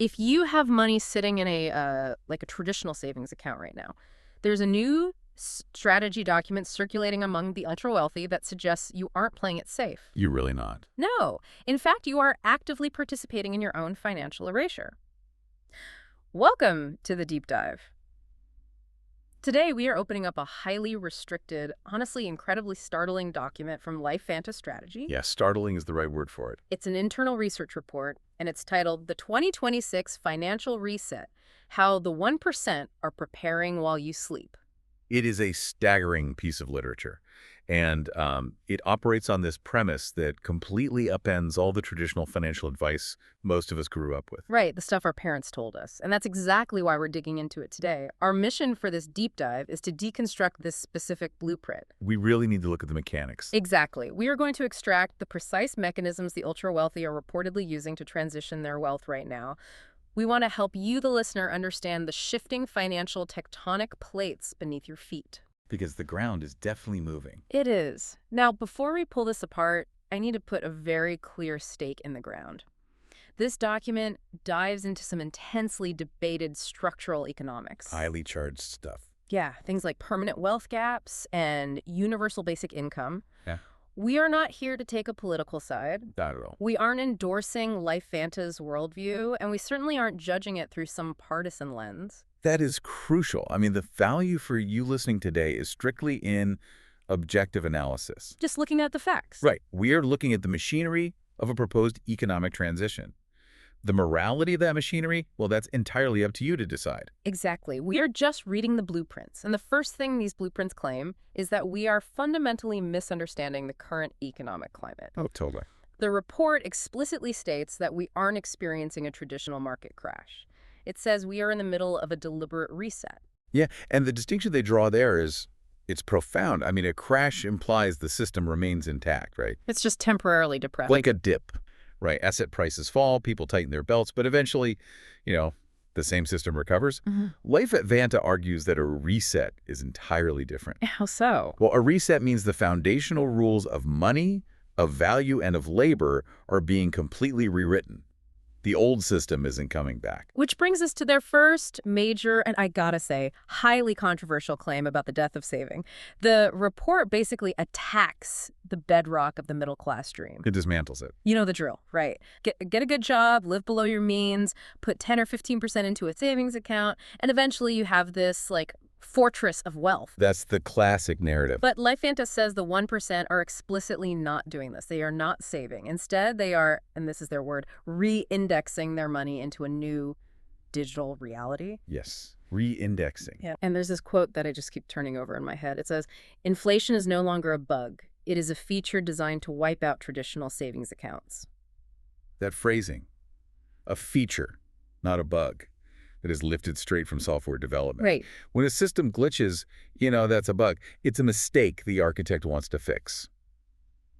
If you have money sitting in a like a traditional savings account right now, there's a new strategy document circulating among the ultra-wealthy that suggests you aren't playing it safe. You're really not. No. In fact, you are actively participating in your own financial erasure. Welcome to the deep dive. Today, we are opening up a highly restricted, honestly incredibly startling document from LifeVanta Strategy. Yeah, startling is the right word for it. It's an internal research report, and it's titled The 2026 Financial Reset, How the 1% Are Preparing While You Sleep. It is a staggering piece of literature, and it operates on this premise that completely upends all the traditional financial advice most of us grew up with. Right, the stuff our parents told us. And that's exactly why we're digging into it today. Our mission for this deep dive is to deconstruct this specific blueprint. We really need to look at the mechanics. Exactly. We are going to extract the precise mechanisms the ultra-wealthy are reportedly using to transition their wealth right now. We want to help you, the listener, understand the shifting financial tectonic plates beneath your feet. Because the ground is definitely moving. It is. Now, before we pull this apart, I need to put a very clear stake in the ground. This document dives into some intensely debated structural economics. Highly charged stuff. Yeah, things like permanent wealth gaps and universal basic income. Yeah. We are not here to take a political side. Not at all. We aren't endorsing LifeVanta's worldview, and we certainly aren't judging it through some partisan lens. That is crucial. I mean, the value for you listening today is strictly in objective analysis. Just looking at the facts. Right. We are looking at the machinery of a proposed economic transition. The morality of that machinery, well, that's entirely up to you to decide. Exactly. We are just reading the blueprints. And the first thing these blueprints claim is that we are fundamentally misunderstanding the current economic climate. Oh, totally. The report explicitly states that we aren't experiencing a traditional market crash. It says we are in the middle of a deliberate reset. Yeah, and the distinction they draw there is, it's profound. I mean, a crash implies the system remains intact, right? It's just temporarily depressed. Like a dip. Right, asset prices fall, people tighten their belts, but eventually, the same system recovers. LifeVanta argues that a reset is entirely different. How so? Well, a reset means the foundational rules of money, of value, and of labor are being completely rewritten. The old system isn't coming back. Which brings us to their first major, and I gotta say, highly controversial claim about the death of saving. The report basically attacks the bedrock of the middle-class dream. It dismantles it. You know the drill, right? Get a good job, live below your means, put 10 or 15% into a savings account, and eventually you have this, fortress of wealth. That's the classic narrative. But LifeVanta says the 1% are explicitly not doing this. They are not saving. Instead, they are, and this is their word, re-indexing their money into a new digital reality. Yes, re-indexing. Yeah. And there's this quote that I just keep turning over in my head. It says, "Inflation is no longer a bug. It is a feature designed to wipe out traditional savings accounts." That phrasing, a feature, not a bug. That is lifted straight from software development. Right. When a system glitches, that's a bug. It's a mistake the architect wants to fix.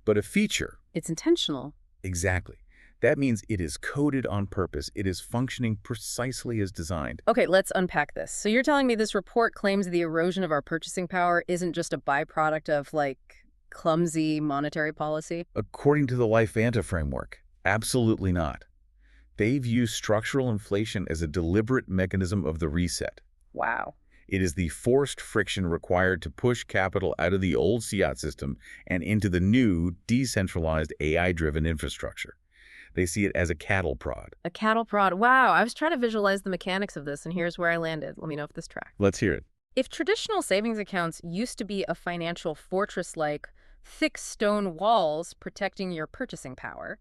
But a feature... It's intentional. Exactly. That means it is coded on purpose. It is functioning precisely as designed. Okay, let's unpack this. So you're telling me this report claims the erosion of our purchasing power isn't just a byproduct of, clumsy monetary policy? According to the LifeVanta framework, absolutely not. They view structural inflation as a deliberate mechanism of the reset. Wow. It is the forced friction required to push capital out of the old fiat system and into the new, decentralized, AI-driven infrastructure. They see it as a cattle prod. A cattle prod. Wow, I was trying to visualize the mechanics of this, and here's where I landed. Let me know if this tracks. Let's hear it. If traditional savings accounts used to be a financial fortress like thick stone walls protecting your purchasing power,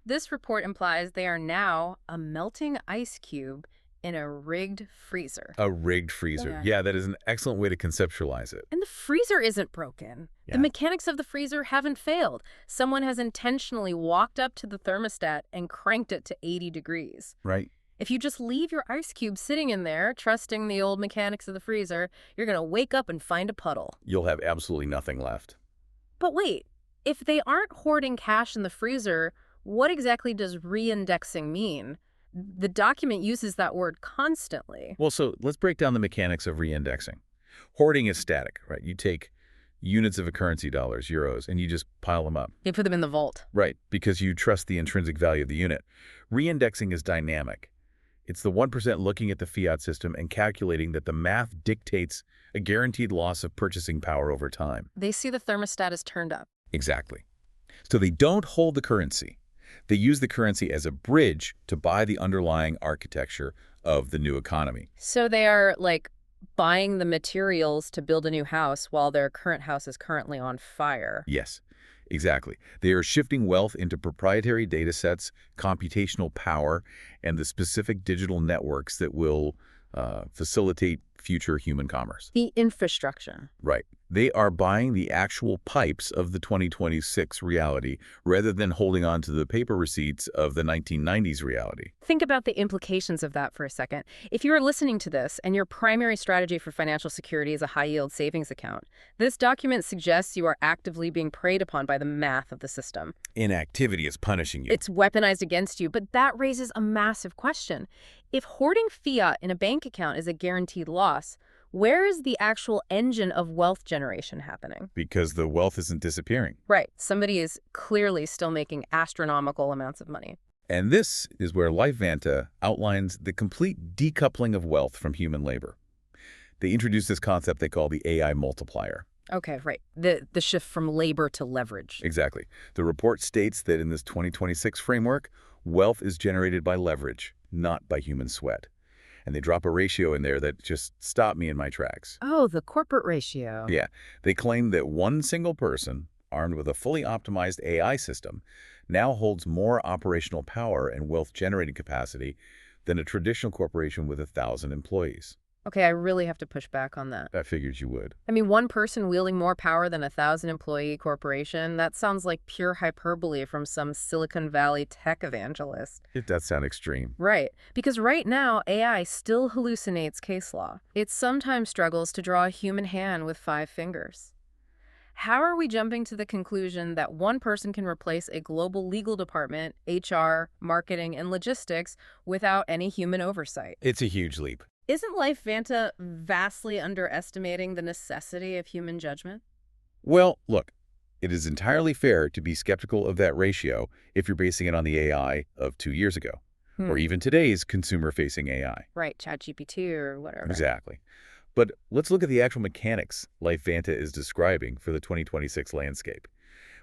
this report implies they are now a melting ice cube in a rigged freezer. A rigged freezer. Yeah, that is an excellent way to conceptualize it. And the freezer isn't broken. Yeah. The mechanics of the freezer haven't failed. Someone has intentionally walked up to the thermostat and cranked it to 80 degrees. Right. If you just leave your ice cube sitting in there, trusting the old mechanics of the freezer, you're going to wake up and find a puddle. You'll have absolutely nothing left. But wait, if they aren't hoarding cash in the freezer, what exactly does re-indexing mean? The document uses that word constantly. Well, so let's break down the mechanics of re-indexing. Hoarding is static, right? You take units of a currency, dollars, euros, and you just pile them up. You put them in the vault. Right, because you trust the intrinsic value of the unit. Re-indexing is dynamic. It's the 1% looking at the fiat system and calculating that the math dictates a guaranteed loss of purchasing power over time. They see the thermostat is turned up. Exactly. So they don't hold the currency. They use the currency as a bridge to buy the underlying architecture of the new economy. So they are like buying the materials to build a new house while their current house is currently on fire. Yes, exactly. They are shifting wealth into proprietary data sets, computational power, and the specific digital networks that will facilitate future human commerce. The infrastructure. Right. They are buying the actual pipes of the 2026 reality rather than holding on to the paper receipts of the 1990s reality. Think about the implications of that for a second. If you are listening to this and your primary strategy for financial security is a high-yield savings account, this document suggests you are actively being preyed upon by the math of the system. Inactivity is punishing you. It's weaponized against you, but that raises a massive question. If hoarding fiat in a bank account is a guaranteed loss, where is the actual engine of wealth generation happening? Because the wealth isn't disappearing. Right. Somebody is clearly still making astronomical amounts of money. And this is where LifeVanta outlines the complete decoupling of wealth from human labor. They introduce this concept they call the AI multiplier. Okay, right. The shift from labor to leverage. Exactly. The report states that in this 2026 framework, wealth is generated by leverage, not by human sweat. And they drop a ratio in there that just stopped me in my tracks. Oh, the corporate ratio. Yeah, they claim that one single person, armed with a fully optimized AI system, now holds more operational power and wealth-generating capacity than a traditional corporation with 1,000 employees. Okay, I really have to push back on that. I figured you would. I mean, one person wielding more power than a 1,000-employee corporation, that sounds like pure hyperbole from some Silicon Valley tech evangelist. It does sound extreme. Right, because right now, AI still hallucinates case law. It sometimes struggles to draw a human hand with 5 fingers. How are we jumping to the conclusion that one person can replace a global legal department, HR, marketing, and logistics without any human oversight? It's a huge leap. Isn't LifeVanta vastly underestimating the necessity of human judgment? Well, look, it is entirely fair to be skeptical of that ratio if you're basing it on the AI of 2 years ago, or even today's consumer-facing AI. Right, ChatGPT or whatever. Exactly. But let's look at the actual mechanics LifeVanta is describing for the 2026 landscape.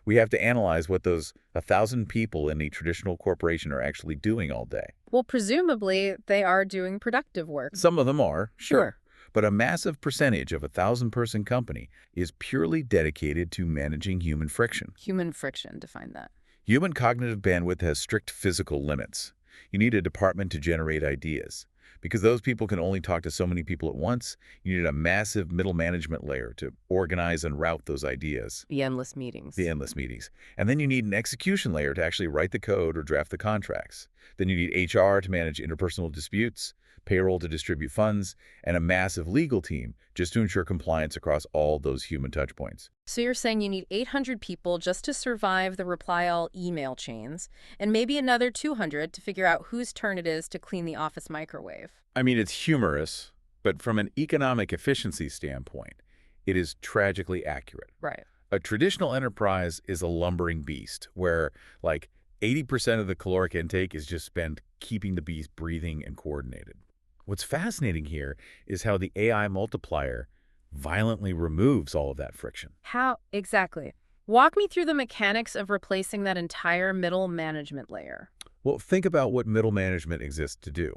We have to analyze what those 1,000 people in a traditional corporation are actually doing all day. Well, presumably, they are doing productive work. Some of them are, Sure. but a massive percentage of a 1,000-person company is purely dedicated to managing human friction. Human friction, define that. Human cognitive bandwidth has strict physical limits. You need a department to generate ideas. Because those people can only talk to so many people at once, you need a massive middle management layer to organize and route those ideas. The endless meetings. The endless meetings. And then you need an execution layer to actually write the code or draft the contracts. Then you need HR to manage interpersonal disputes, payroll to distribute funds, and a massive legal team just to ensure compliance across all those human touchpoints. So you're saying you need 800 people just to survive the reply-all email chains, and maybe another 200 to figure out whose turn it is to clean the office microwave. I mean, it's humorous, but from an economic efficiency standpoint, it is tragically accurate. Right. A traditional enterprise is a lumbering beast where, like, 80% of the caloric intake is just spent keeping the beast breathing and coordinated. What's fascinating here is how the AI multiplier violently removes all of that friction. How exactly? Walk me through the mechanics of replacing that entire middle management layer. Well, think about what middle management exists to do.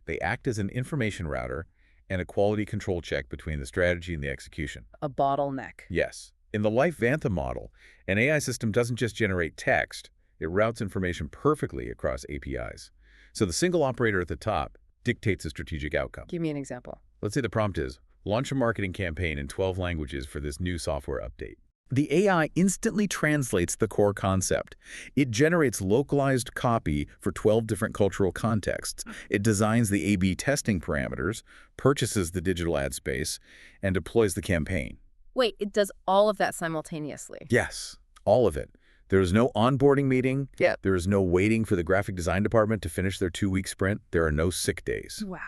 They act as an information router and a quality control check between the strategy and the execution. A bottleneck. Yes. In the LifeVanta model, an AI system doesn't just generate text, it routes information perfectly across APIs. So the single operator at the top dictates a strategic outcome. Give me an example. Let's say the prompt is, launch a marketing campaign in 12 languages for this new software update. The AI instantly translates the core concept. It generates localized copy for 12 different cultural contexts. It designs the A/B testing parameters, purchases the digital ad space, and deploys the campaign. Wait, it does all of that simultaneously? Yes, all of it. There is no onboarding meeting. Yep. There is no waiting for the graphic design department to finish their 2-week sprint. There are no sick days. Wow.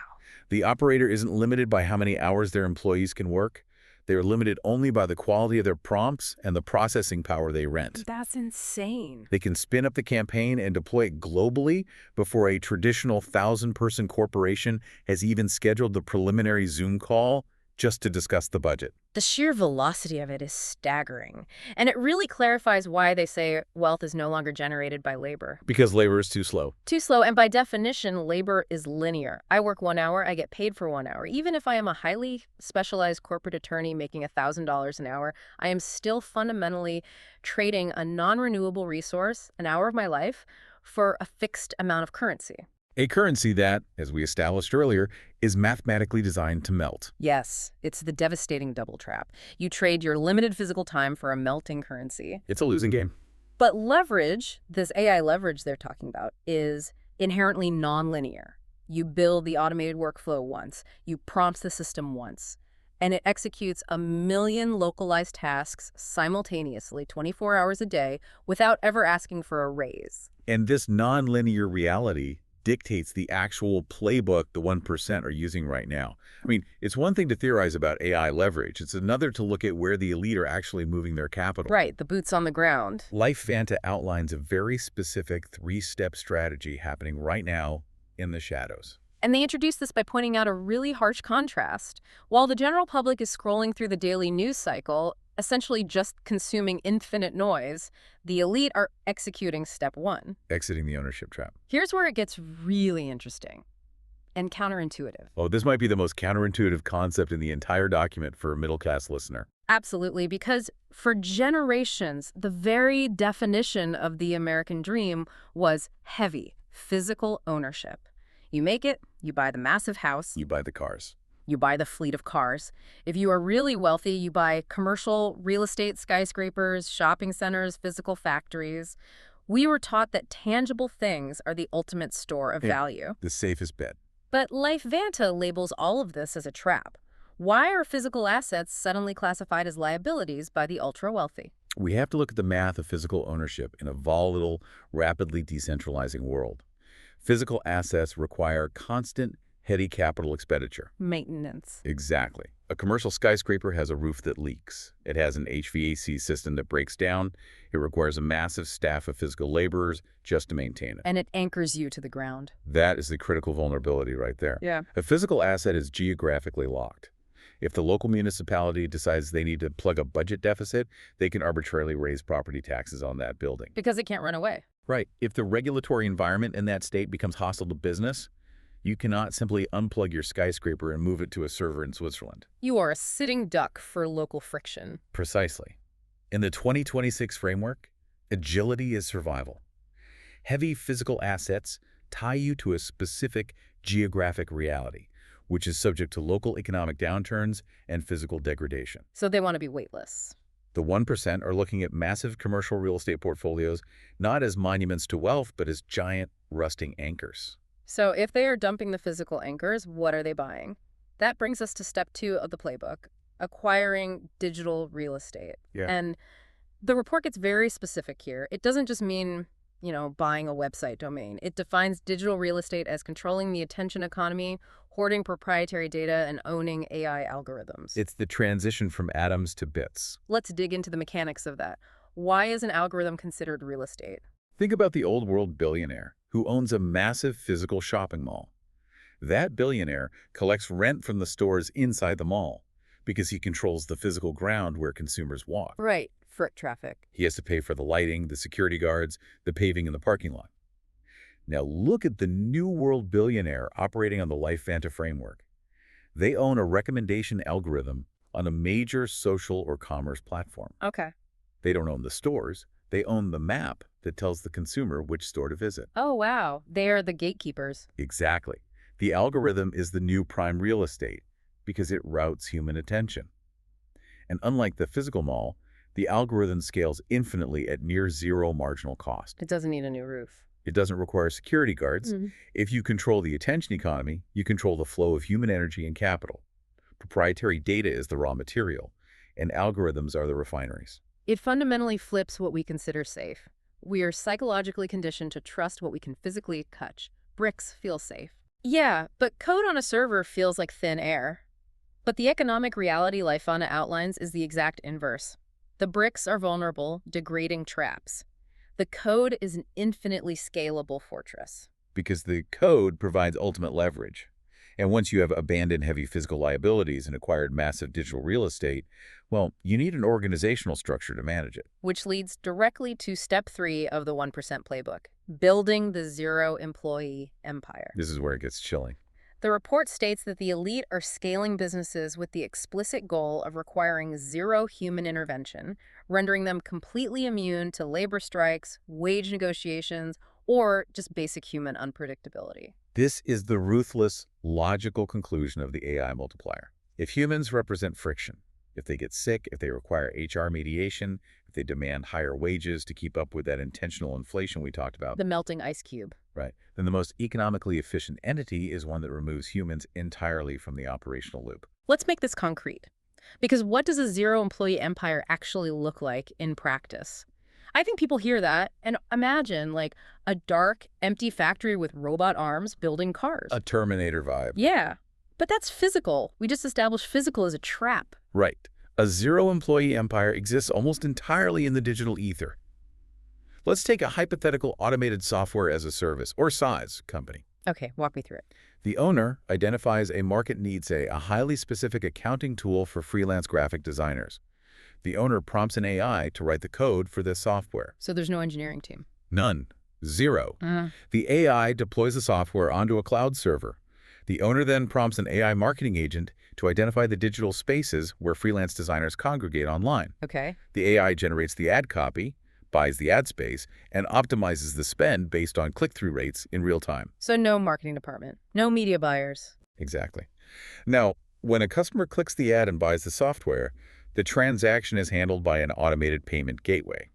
The operator isn't limited by how many hours their employees can work. They are limited only by the quality of their prompts and the processing power they rent. That's insane. They can spin up the campaign and deploy it globally before a traditional 1,000-person corporation has even scheduled the preliminary Zoom call just to discuss the budget. The sheer velocity of it is staggering. And it really clarifies why they say wealth is no longer generated by labor. Because labor is too slow. Too slow, and by definition, labor is linear. I work 1 hour, I get paid for 1 hour. Even if I am a highly specialized corporate attorney making $1,000 an hour, I am still fundamentally trading a non-renewable resource, an hour of my life, for a fixed amount of currency. A currency that, as we established earlier, is mathematically designed to melt. Yes, it's the devastating double trap. You trade your limited physical time for a melting currency. It's a losing game. But leverage, this AI leverage they're talking about, is inherently nonlinear. You build the automated workflow once, you prompt the system once, and it executes 1 million localized tasks simultaneously, 24 hours a day, without ever asking for a raise. And this nonlinear reality dictates the actual playbook the 1% are using right now. I mean, it's one thing to theorize about AI leverage. It's another to look at where the elite are actually moving their capital. Right, the boots on the ground. LifeVanta outlines a very specific 3-step strategy happening right now in the shadows. And they introduce this by pointing out a really harsh contrast. While the general public is scrolling through the daily news cycle, essentially just consuming infinite noise, the elite are executing step 1. Exiting the ownership trap. Here's where it gets really interesting and counterintuitive. Oh, this might be the most counterintuitive concept in the entire document for a middle-class listener. Absolutely, because for generations, the very definition of the American dream was heavy, physical ownership. You make it, you buy the massive house. You buy the cars. You buy the fleet of cars. If you are really wealthy, you buy commercial real estate, skyscrapers, shopping centers, physical factories. We were taught that tangible things are the ultimate store of value. The safest bet. But LifeVanta labels all of this as a trap. Why are physical assets suddenly classified as liabilities by the ultra-wealthy? We have to look at the math of physical ownership in a volatile, rapidly decentralizing world. Physical assets require constant, heady capital expenditure. Maintenance. Exactly. A commercial skyscraper has a roof that leaks. It has an HVAC system that breaks down. It requires a massive staff of physical laborers just to maintain it. And it anchors you to the ground. That is the critical vulnerability right there. Yeah. A physical asset is geographically locked. If the local municipality decides they need to plug a budget deficit, they can arbitrarily raise property taxes on that building. Because it can't run away. Right. If the regulatory environment in that state becomes hostile to business, you cannot simply unplug your skyscraper and move it to a server in Switzerland. You are a sitting duck for local friction. Precisely. In the 2026 framework, agility is survival. Heavy physical assets tie you to a specific geographic reality, which is subject to local economic downturns and physical degradation. So they want to be weightless. The 1% are looking at massive commercial real estate portfolios not as monuments to wealth, but as giant rusting anchors. So if they are dumping the physical anchors, what are they buying? That brings us to step 2 of the playbook, acquiring digital real estate. Yeah. And the report gets very specific here. It doesn't just mean, buying a website domain. It defines digital real estate as controlling the attention economy, hoarding proprietary data, and owning AI algorithms. It's the transition from atoms to bits. Let's dig into the mechanics of that. Why is an algorithm considered real estate? Think about the old world billionaire who owns a massive physical shopping mall. That billionaire collects rent from the stores inside the mall because he controls the physical ground where consumers walk. Right, foot traffic. He has to pay for the lighting, the security guards, the paving, and the parking lot. Now look at the new world billionaire operating on the LifeVanta framework. They own a recommendation algorithm on a major social or commerce platform. Okay. They don't own the stores. They own the map that tells the consumer which store to visit. Oh, wow. They are the gatekeepers. Exactly. The algorithm is the new prime real estate because it routes human attention. And unlike the physical mall, the algorithm scales infinitely at near zero marginal cost. It doesn't need a new roof. It doesn't require security guards. If you control the attention economy, you control the flow of human energy and capital. Proprietary data is the raw material, and algorithms are the refineries. It fundamentally flips what we consider safe. We are psychologically conditioned to trust what we can physically touch. Bricks feel safe. Yeah, but code on a server feels like thin air. But the economic reality LifeVanta outlines is the exact inverse. The bricks are vulnerable, degrading traps. The code is an infinitely scalable fortress. Because the code provides ultimate leverage. And once you have abandoned heavy physical liabilities and acquired massive digital real estate, well, you need an organizational structure to manage it. Which leads directly to step 3 of the 1% playbook, building the zero-employee empire. This is where it gets chilling. The report states that the elite are scaling businesses with the explicit goal of requiring zero human intervention, rendering them completely immune to labor strikes, wage negotiations, or just basic human unpredictability. This is the ruthless, logical conclusion of the AI multiplier. If humans represent friction, if they get sick, if they require HR mediation, if they demand higher wages to keep up with that intentional inflation we talked about, The melting ice cube. right, then the most economically efficient entity is one that removes humans entirely from the operational loop. Let's make this concrete. Because what does a zero-employee empire actually look like in practice? I think people hear that and imagine, like, a dark, empty factory with robot arms building cars. A Terminator vibe. Yeah, but that's physical. We just established physical as a trap. Right. A zero-employee empire exists almost entirely in the digital ether. Let's take a hypothetical automated software as a service, or SaaS, company. Okay, walk me through it. The owner identifies a market need, say, a highly specific accounting tool for freelance graphic designers. The owner prompts an AI to write the code for this software. So there's no engineering team. None. Zero. Mm. The AI deploys the software onto a cloud server. The owner then prompts an AI marketing agent to identify the digital spaces where freelance designers congregate online. Okay. The AI generates the ad copy, buys the ad space, and optimizes the spend based on click-through rates in real time. So no marketing department, no media buyers. Exactly. Now, when a customer clicks the ad and buys the software, the transaction is handled by an automated payment gateway.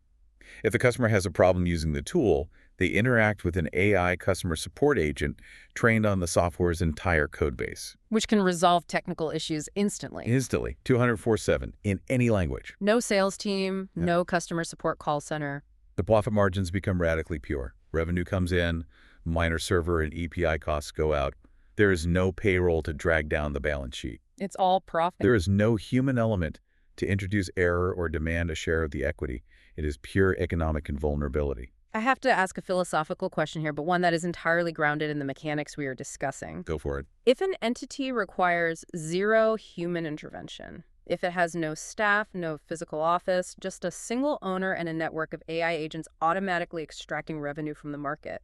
If the customer has a problem using the tool, they interact with an AI customer support agent trained on the software's entire codebase. Which can resolve technical issues instantly. Instantly, 204/7, in any language. No sales team, Yeah. no customer support call center. The profit margins become radically pure. Revenue comes in, minor server and API costs go out. There is no payroll to drag down the balance sheet. It's all profit. There is no human element to introduce error or demand a share of the equity. It is pure economic invulnerability. I have to ask a philosophical question here, but one that is entirely grounded in the mechanics we are discussing. Go for it. If an entity requires zero human intervention, if it has no staff, no physical office, just a single owner and a network of AI agents automatically extracting revenue from the market,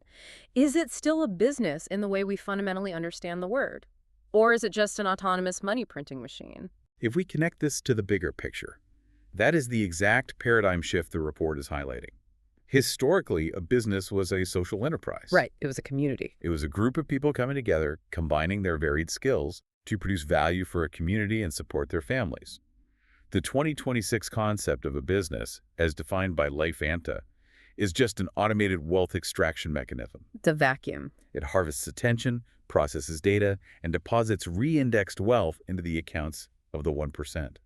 is it still a business in the way we fundamentally understand the word? Or is it just an autonomous money printing machine? If we connect this to the bigger picture, that is the exact paradigm shift the report is highlighting. Historically, a business was a social enterprise. Right. It was a community. It was a group of people coming together, combining their varied skills to produce value for a community and support their families. The 2026 concept of a business, as defined by LifeVanta, is just an automated wealth extraction mechanism. The vacuum. It harvests attention, processes data, and deposits reindexed wealth into the accounts of the 1%.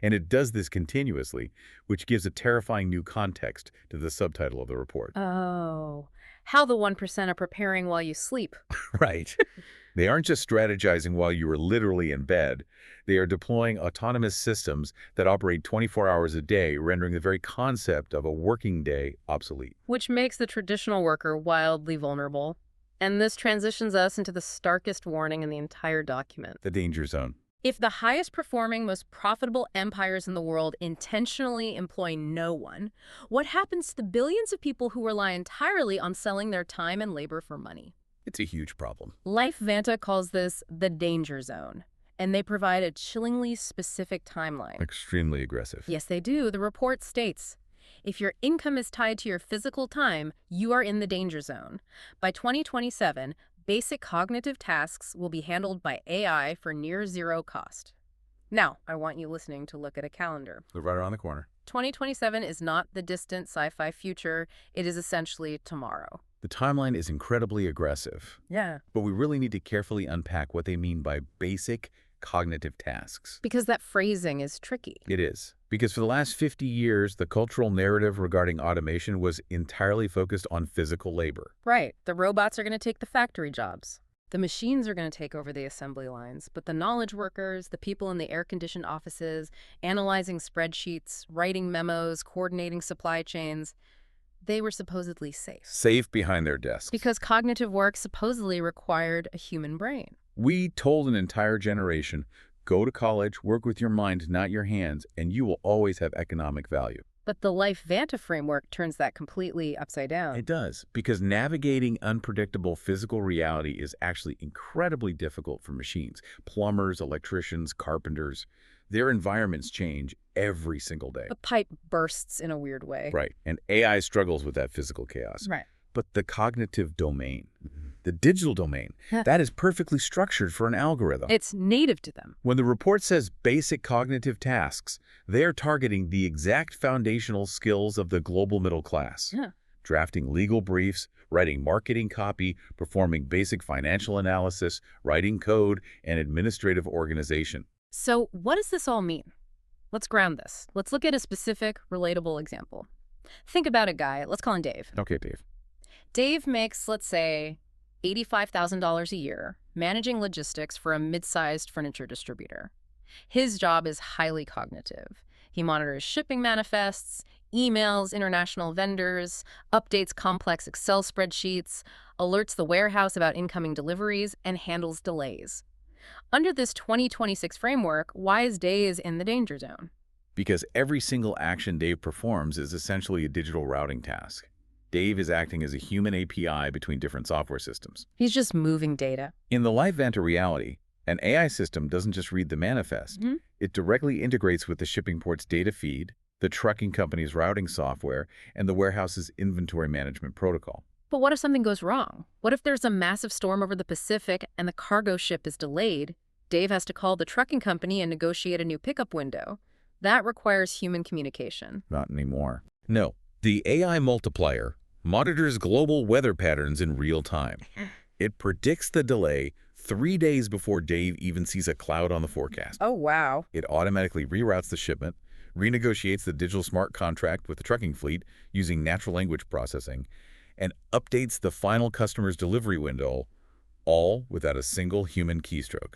And it does this continuously, which gives a terrifying new context to the subtitle of the report. Oh, how the 1% are preparing while you sleep. Right. They aren't just strategizing while you are literally in bed. They are deploying autonomous systems that operate 24 hours a day, rendering the very concept of a working day obsolete. Which makes the traditional worker wildly vulnerable. And this transitions us into the starkest warning in the entire document. The danger zone. If the highest performing, most profitable empires in the world intentionally employ no one, what happens to the billions of people who rely entirely on selling their time and labor for money? It's a huge problem. LifeVanta calls this the danger zone, and they provide a chillingly specific timeline. Extremely aggressive. Yes, they do. The report states, if your income is tied to your physical time, you are in the danger zone. By 2027, basic cognitive tasks will be handled by AI for near zero cost. Now, I want you listening to look at a calendar. They're right around the corner. 2027 is not the distant sci-fi future. It is essentially tomorrow. The timeline is incredibly aggressive, Yeah. but we really need to carefully unpack what they mean by basic cognitive tasks. Because that phrasing is tricky. It is. Because for the last 50 years, the cultural narrative regarding automation was entirely focused on physical labor. Right. The robots are going to take the factory jobs. The machines are going to take over the assembly lines, but the knowledge workers, the people in the air-conditioned offices, analyzing spreadsheets, writing memos, coordinating supply chains, they were supposedly safe. Safe behind their desks. Because cognitive work supposedly required a human brain. We told an entire generation, go to college, work with your mind, not your hands, and you will always have economic value. But the LifeVanta framework turns that completely upside down. It does, because navigating unpredictable physical reality is actually incredibly difficult for machines. Plumbers, electricians, carpenters, their environments change every single day. The pipe bursts in a weird way. Right, and AI struggles with that physical chaos. Right. But the cognitive domain, the digital domain, that is perfectly structured for an algorithm. It's native to them. When the report says basic cognitive tasks, they are targeting the exact foundational skills of the global middle class. Drafting legal briefs, writing marketing copy, performing basic financial analysis, writing code, and administrative organization. So what does this all mean? Let's ground this. Let's look at a specific, relatable example. Think about a guy, let's call him Dave. Okay, Dave. Dave makes, let's say, $85,000 a year, managing logistics for a mid-sized furniture distributor. His job is highly cognitive. He monitors shipping manifests, emails international vendors, updates complex Excel spreadsheets, alerts the warehouse about incoming deliveries, and handles delays. Under this 2026 framework, why is Dave in the danger zone? Because every single action Dave performs is essentially a digital routing task. Dave is acting as a human API between different software systems. He's just moving data. In the LifeVanta reality, an AI system doesn't just read the manifest. It directly integrates with the shipping port's data feed, the trucking company's routing software, and the warehouse's inventory management protocol. But what if something goes wrong? What if there's a massive storm over the Pacific and the cargo ship is delayed? Dave has to call the trucking company and negotiate a new pickup window. That requires human communication. Not anymore. No. The AI multiplier monitors global weather patterns in real time. It predicts the delay 3 days before Dave even sees a cloud on the forecast. Oh, wow. It automatically reroutes the shipment, renegotiates the digital smart contract with the trucking fleet using natural language processing, and updates the final customer's delivery window, all without a single human keystroke.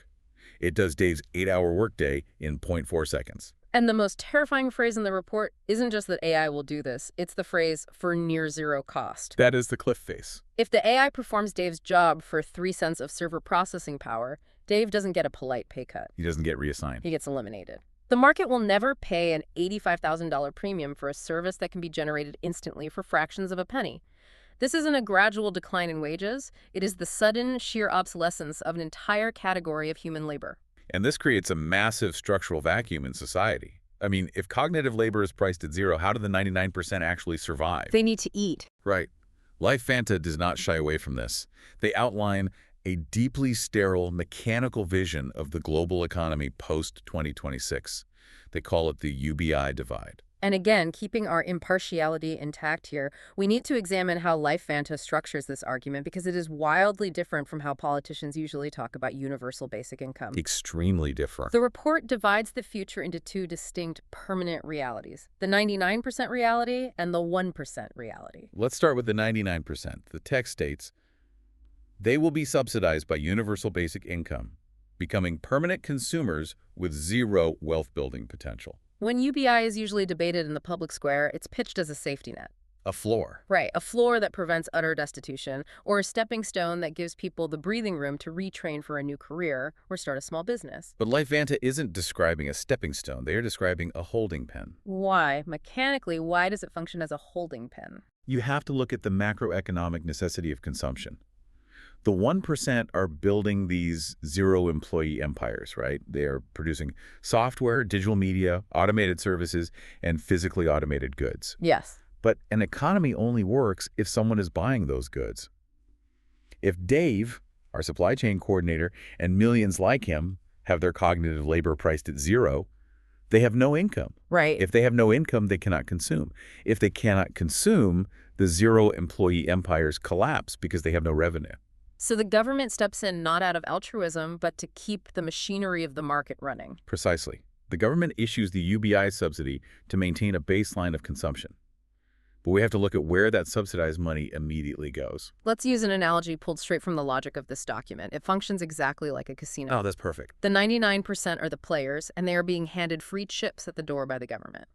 It does Dave's 8-hour workday in 0.4 seconds. And the most terrifying phrase in the report isn't just that AI will do this, it's the phrase, for near zero cost. That is the cliff face. If the AI performs Dave's job for 3 cents of server processing power, Dave doesn't get a polite pay cut. He doesn't get reassigned. He gets eliminated. The market will never pay an $85,000 premium for a service that can be generated instantly for fractions of a penny. This isn't a gradual decline in wages. It is the sudden, sheer obsolescence of an entire category of human labor. And this creates a massive structural vacuum in society. I mean, if cognitive labor is priced at zero, how do the 99% actually survive? They need to eat. Right. LifeVanta does not shy away from this. They outline a deeply sterile, mechanical vision of the global economy post-2026. They call it the UBI divide. And again, keeping our impartiality intact here, we need to examine how LifeVanta structures this argument because it is wildly different from how politicians usually talk about universal basic income. Extremely different. The report divides the future into 2 distinct permanent realities, the 99% reality and the 1% reality. Let's start with the 99%. The text states, they will be subsidized by universal basic income, becoming permanent consumers with zero wealth-building potential. When UBI is usually debated in the public square, it's pitched as a safety net. A floor. Right, a floor that prevents utter destitution, or a stepping stone that gives people the breathing room to retrain for a new career or start a small business. But LifeVanta isn't describing a stepping stone. They are describing a holding pen. Why? Mechanically, why does it function as a holding pen? You have to look at the macroeconomic necessity of consumption. The 1% are building these zero-employee empires, right? They are producing software, digital media, automated services, and physically automated goods. Yes. But an economy only works if someone is buying those goods. If Dave, our supply chain coordinator, and millions like him have their cognitive labor priced at zero, they have no income. Right. If they have no income, they cannot consume. If they cannot consume, the zero-employee empires collapse because they have no revenue. So the government steps in not out of altruism, but to keep the machinery of the market running. Precisely. The government issues the UBI subsidy to maintain a baseline of consumption. But we have to look at where that subsidized money immediately goes. Let's use an analogy pulled straight from the logic of this document. It functions exactly like a casino. Oh, that's perfect. The 99% are the players, and they are being handed free chips at the door by the government.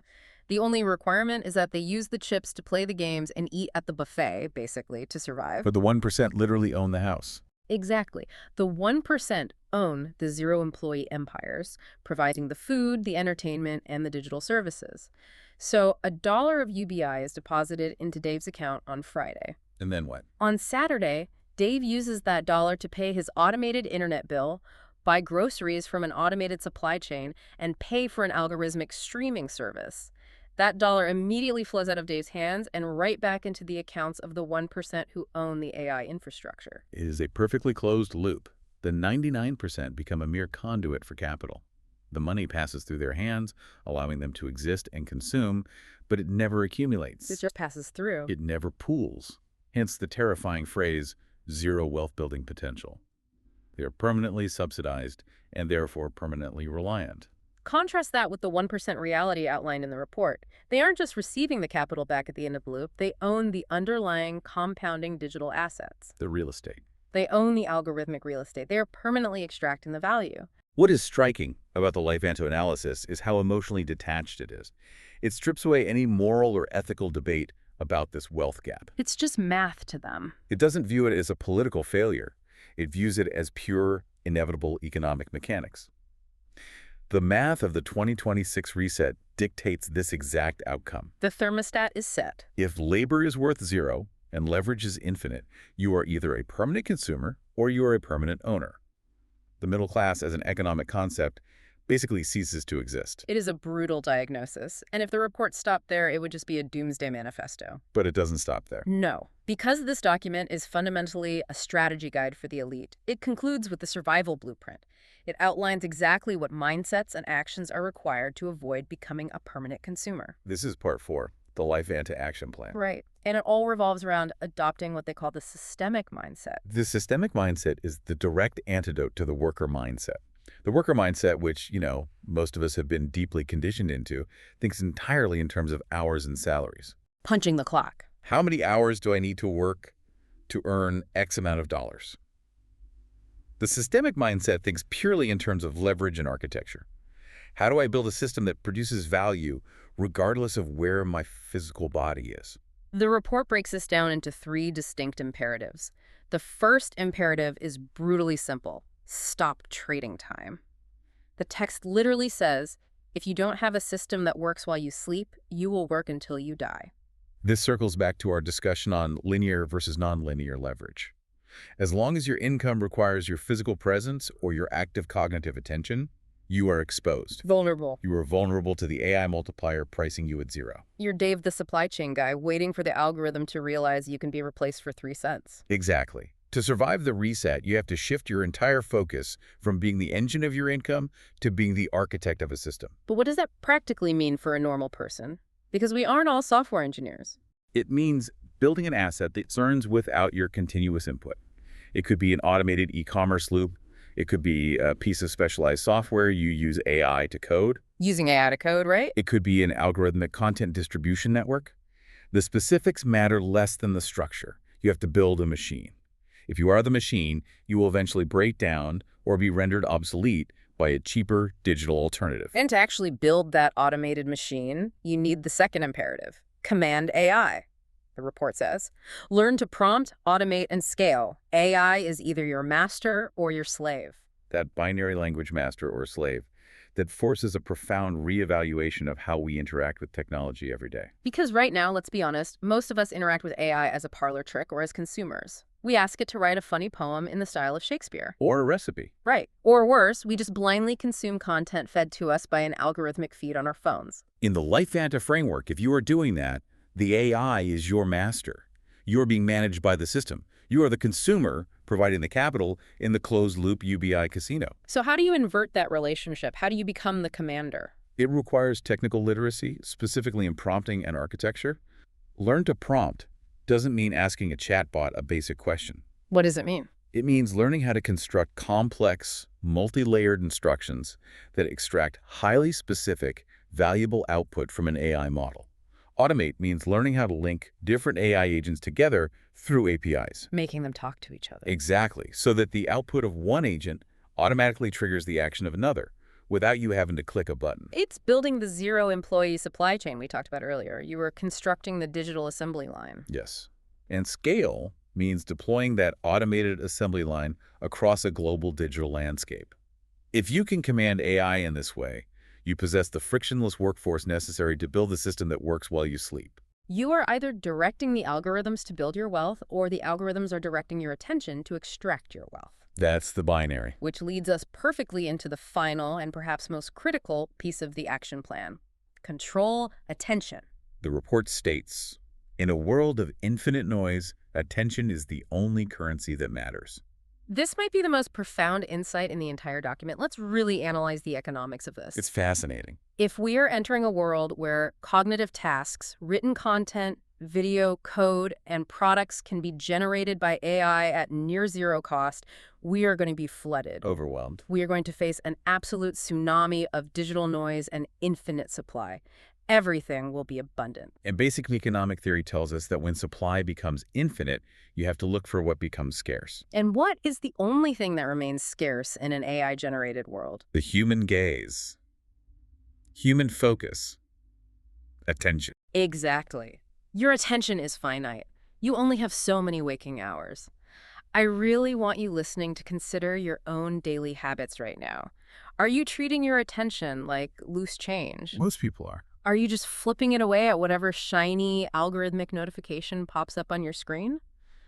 The only requirement is that they use the chips to play the games and eat at the buffet, basically, to survive. But the 1% literally own the house. Exactly. The 1% own the zero-employee empires, providing the food, the entertainment, and the digital services. So $1 of UBI is deposited into Dave's account on Friday. And then what? On Saturday, Dave uses that dollar to pay his automated internet bill, buy groceries from an automated supply chain, and pay for an algorithmic streaming service. That dollar immediately flows out of Dave's hands and right back into the accounts of the 1% who own the AI infrastructure. It is a perfectly closed loop. The 99% become a mere conduit for capital. The money passes through their hands, allowing them to exist and consume, but it never accumulates. It just passes through. It never pools. Hence the terrifying phrase, zero wealth building potential. They are permanently subsidized and therefore permanently reliant. Contrast that with the 1% reality outlined in the report. They aren't just receiving the capital back at the end of the loop, they own the underlying compounding digital assets. The real estate. They own the algorithmic real estate. They are permanently extracting the value. What is striking about the LifeVanta analysis is how emotionally detached it is. It strips away any moral or ethical debate about this wealth gap. It's just math to them. It doesn't view it as a political failure. It views it as pure, inevitable economic mechanics. The math of the 2026 reset dictates this exact outcome. The thermostat is set. If labor is worth zero and leverage is infinite, you are either a permanent consumer or you are a permanent owner. The middle class as an economic concept basically ceases to exist. It is a brutal diagnosis, and if the report stopped there, it would just be a doomsday manifesto. But it doesn't stop there. No. Because this document is fundamentally a strategy guide for the elite, it concludes with the survival blueprint. It outlines exactly what mindsets and actions are required to avoid becoming a permanent consumer. This is part 4, the LifeVanta action plan. Right. And it all revolves around adopting what they call the systemic mindset. The systemic mindset is the direct antidote to the worker mindset. The worker mindset, which, most of us have been deeply conditioned into, thinks entirely in terms of hours and salaries. Punching the clock. How many hours do I need to work to earn X amount of dollars? The systemic mindset thinks purely in terms of leverage and architecture. How do I build a system that produces value regardless of where my physical body is? The report breaks this down into 3 distinct imperatives. The first imperative is brutally simple. Stop trading time. The text literally says, if you don't have a system that works while you sleep, you will work until you die. This circles back to our discussion on linear versus nonlinear leverage. As long as your income requires your physical presence or your active cognitive attention, you are exposed. Vulnerable. You are vulnerable to the AI multiplier pricing you at zero. You're Dave the supply chain guy waiting for the algorithm to realize you can be replaced for 3 cents. Exactly. To survive the reset, you have to shift your entire focus from being the engine of your income to being the architect of a system. But what does that practically mean for a normal person? Because we aren't all software engineers. It means building an asset that earns without your continuous input. It could be an automated e-commerce loop. It could be a piece of specialized software you use AI to code. Using AI to code, right? It could be an algorithmic content distribution network. The specifics matter less than the structure. You have to build a machine. If you are the machine, you will eventually break down or be rendered obsolete by a cheaper digital alternative. And to actually build that automated machine, you need the second imperative, command AI. The report says, learn to prompt, automate, and scale. AI is either your master or your slave. That binary language master or slave that forces a profound reevaluation of how we interact with technology every day. Because right now, let's be honest, most of us interact with AI as a parlor trick or as consumers. We ask it to write a funny poem in the style of Shakespeare. Or a recipe. Right. Or worse, we just blindly consume content fed to us by an algorithmic feed on our phones. In the LifeVanta framework, if you are doing that, the AI is your master. You're being managed by the system. You are the consumer providing the capital in the closed-loop UBI casino. So how do you invert that relationship? How do you become the commander? It requires technical literacy, specifically in prompting and architecture. Learn to prompt doesn't mean asking a chatbot a basic question. What does it mean? It means learning how to construct complex, multi-layered instructions that extract highly specific, valuable output from an AI model. Automate means learning how to link different AI agents together through APIs. Making them talk to each other. Exactly, so that the output of one agent automatically triggers the action of another without you having to click a button. It's building the zero-employee supply chain we talked about earlier. You were constructing the digital assembly line. Yes. And scale means deploying that automated assembly line across a global digital landscape. If you can command AI in this way, you possess the frictionless workforce necessary to build a system that works while you sleep. You are either directing the algorithms to build your wealth, or the algorithms are directing your attention to extract your wealth. That's the binary. Which leads us perfectly into the final and perhaps most critical piece of the action plan. Control attention. The report states, in a world of infinite noise, attention is the only currency that matters. This might be the most profound insight in the entire document. Let's really analyze the economics of this. It's fascinating. If we are entering a world where cognitive tasks, written content, video, code, and products can be generated by AI at near zero cost, we are going to be flooded. Overwhelmed. We are going to face an absolute tsunami of digital noise and infinite supply. Everything will be abundant. And basic economic theory tells us that when supply becomes infinite, you have to look for what becomes scarce. And what is the only thing that remains scarce in an AI-generated world? The human gaze. Human focus. Attention. Exactly. Your attention is finite. You only have so many waking hours. I really want you listening to consider your own daily habits right now. Are you treating your attention like loose change? Most people are. Are you just flipping it away at whatever shiny algorithmic notification pops up on your screen?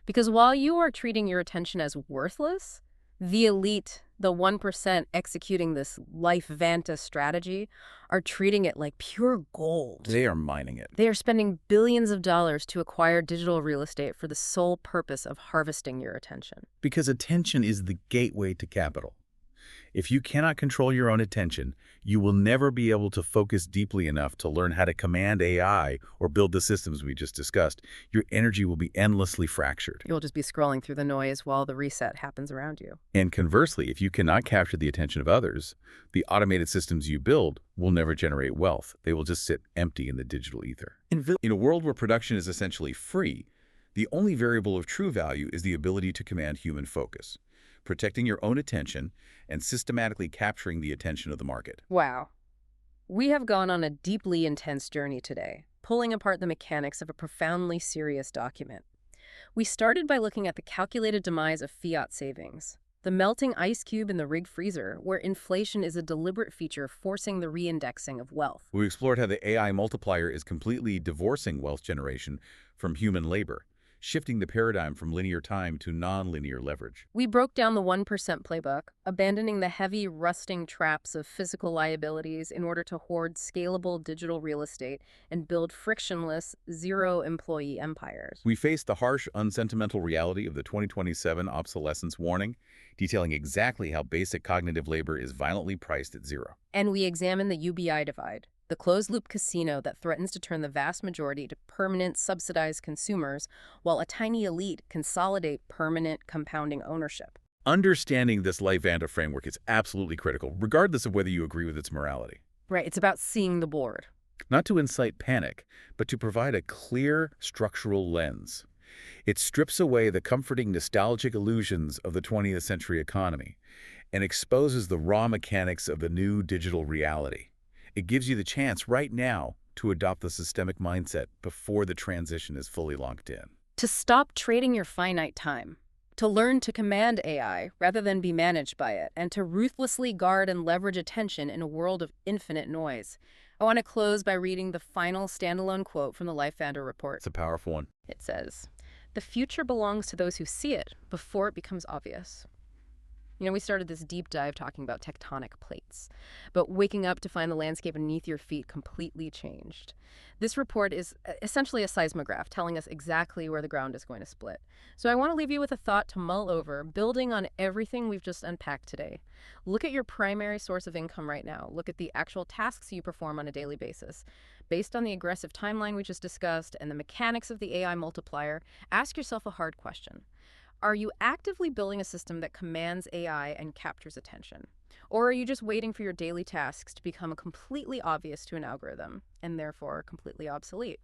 Because while you are treating your attention as worthless, the elite, the 1% executing this LifeVanta strategy, are treating it like pure gold. They are mining it. They are spending billions of dollars to acquire digital real estate for the sole purpose of harvesting your attention. Because attention is the gateway to capital. If you cannot control your own attention, you will never be able to focus deeply enough to learn how to command AI or build the systems we just discussed. Your energy will be endlessly fractured. You'll just be scrolling through the noise while the reset happens around you. And conversely, if you cannot capture the attention of others, the automated systems you build will never generate wealth. They will just sit empty in the digital ether. In a world where production is essentially free, the only variable of true value is the ability to command human focus, protecting your own attention and systematically capturing the attention of the market. Wow. We have gone on a deeply intense journey today, pulling apart the mechanics of a profoundly serious document. We started by looking at the calculated demise of fiat savings, the melting ice cube in the rig freezer, where inflation is a deliberate feature forcing the reindexing of wealth. We explored how the AI multiplier is completely divorcing wealth generation from human labor, shifting the paradigm from linear time to non-linear leverage. We broke down the 1% playbook, abandoning the heavy, rusting traps of physical liabilities in order to hoard scalable digital real estate and build frictionless, zero-employee empires. We faced the harsh, unsentimental reality of the 2027 obsolescence warning, detailing exactly how basic cognitive labor is violently priced at zero. And we examined the UBI divide, the closed-loop casino that threatens to turn the vast majority to permanent subsidized consumers, while a tiny elite consolidate permanent compounding ownership. Understanding this LifeVanta framework is absolutely critical, regardless of whether you agree with its morality. Right, it's about seeing the board. Not to incite panic, but to provide a clear structural lens. It strips away the comforting, nostalgic illusions of the 20th century economy and exposes the raw mechanics of the new digital reality. It gives you the chance right now to adopt the systemic mindset before the transition is fully locked in. To stop trading your finite time, to learn to command AI rather than be managed by it, and to ruthlessly guard and leverage attention in a world of infinite noise. I want to close by reading the final standalone quote from the LifeVanta report. It's a powerful one. It says, "The future belongs to those who see it before it becomes obvious." You know, we started this deep dive talking about tectonic plates, but waking up to find the landscape beneath your feet completely changed. This report is essentially a seismograph telling us exactly where the ground is going to split. So I want to leave you with a thought to mull over, building on everything we've just unpacked today. Look at your primary source of income right now. Look at the actual tasks you perform on a daily basis. Based on the aggressive timeline we just discussed and the mechanics of the AI multiplier, ask yourself a hard question. Are you actively building a system that commands AI and captures attention? Or are you just waiting for your daily tasks to become completely obvious to an algorithm and therefore completely obsolete?